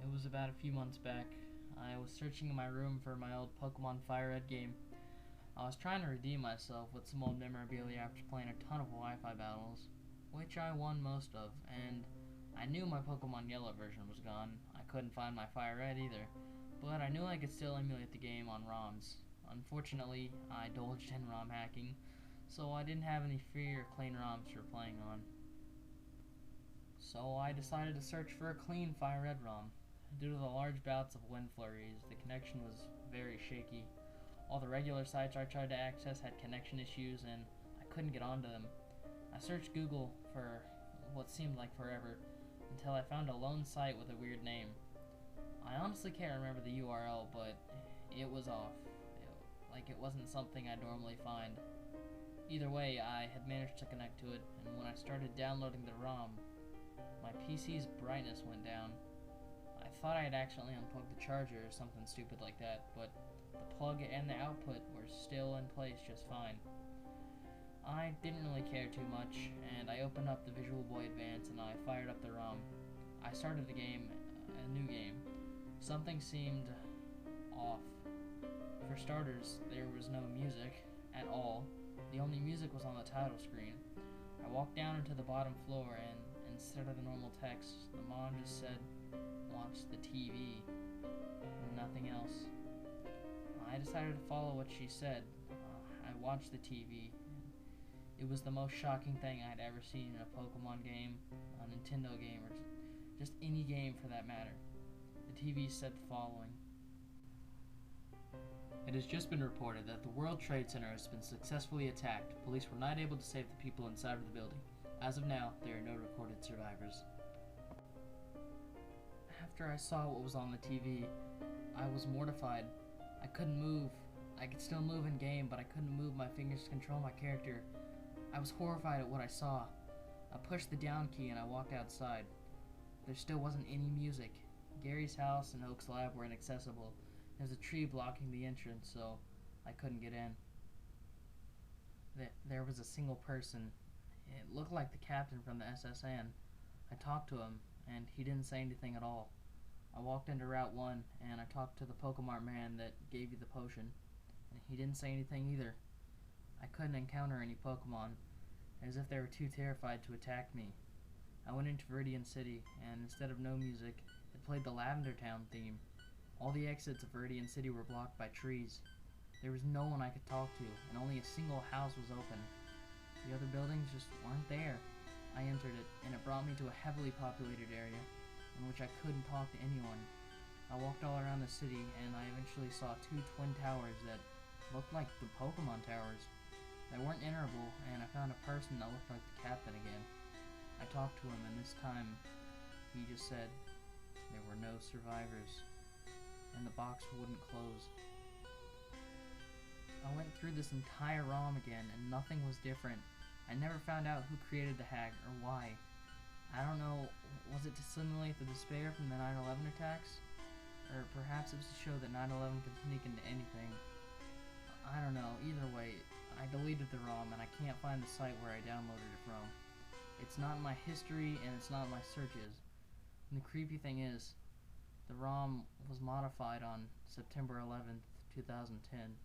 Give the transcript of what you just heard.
It was about a few months back. I was searching in my room for my old Pokemon Fire Red game. I was trying to redeem myself with some old memorabilia after playing a ton of Wi-Fi battles, which I won most of, and I knew my Pokemon Yellow version was gone. I couldn't find my Fire Red either, but I knew I could still emulate the game on ROMs. Unfortunately, I indulged in ROM hacking, so I didn't have any free or clean ROMs for playing on. So I decided to search for a clean Fire Red ROM. Due to the large bouts of wind flurries, the connection was very shaky. All the regular sites I tried to access had connection issues, and I couldn't get onto them. I searched Google for what seemed like forever, until I found a lone site with a weird name. I honestly can't remember the URL, but it was off. Like it wasn't something I'd normally find. Either way, I had managed to connect to it, and when I started downloading the ROM, my PC's brightness went down. I thought I had accidentally unplugged the charger or something stupid like that, but the plug and the output were still in place just fine. I didn't really care too much, and I opened up the Visual Boy Advance and I fired up the ROM. I started the game, a new game. Something seemed off. For starters, there was no music at all. The only music was on the title screen. I walked down into the bottom floor, and instead of the normal text, the mom just said, "Watch the TV," and nothing else. I decided to follow what she said. I watched the TV. It was the most shocking thing I had ever seen in a Pokemon game, a Nintendo game, or just any game for that matter. The TV said the following. It has just been reported that the World Trade Center has been successfully attacked. Police were not able to save the people inside of the building. As of now, there are no recorded survivors. After I saw what was on the TV, I was mortified. I couldn't move. I could still move in game, but I couldn't move my fingers to control my character. I was horrified at what I saw. I pushed the down key and I walked outside. There still wasn't any music. Gary's house and Oak's lab were inaccessible. There's a tree blocking the entrance, so I couldn't get in. There was a single person. It looked like the captain from the SSN. I talked to him, and he didn't say anything at all. I walked into Route 1, and I talked to the Pokemart man that gave you the potion, and he didn't say anything either. I couldn't encounter any Pokemon, as if they were too terrified to attack me. I went into Viridian City, and instead of no music, it played the Lavender Town theme. All the exits of Viridian City were blocked by trees. There was no one I could talk to, and only a single house was open. The other buildings just weren't there. I entered it, and it brought me to a heavily populated area, in which I couldn't talk to anyone. I walked all around the city, and I eventually saw two twin towers that looked like the Pokemon towers. They weren't enterable, and I found a person that looked like the captain again. I talked to him, and this time, he just said there were no survivors, and the box wouldn't close. I went through this entire ROM again, and nothing was different. I never found out who created the hack, or why. I don't know, was it to simulate the despair from the 9/11 attacks? Or perhaps it was to show that 9/11 could sneak into anything. I don't know, either way, I deleted the ROM, and I can't find the site where I downloaded it from. It's not in my history, and it's not in my searches. And the creepy thing is, the ROM was modified on September 11th, 2010.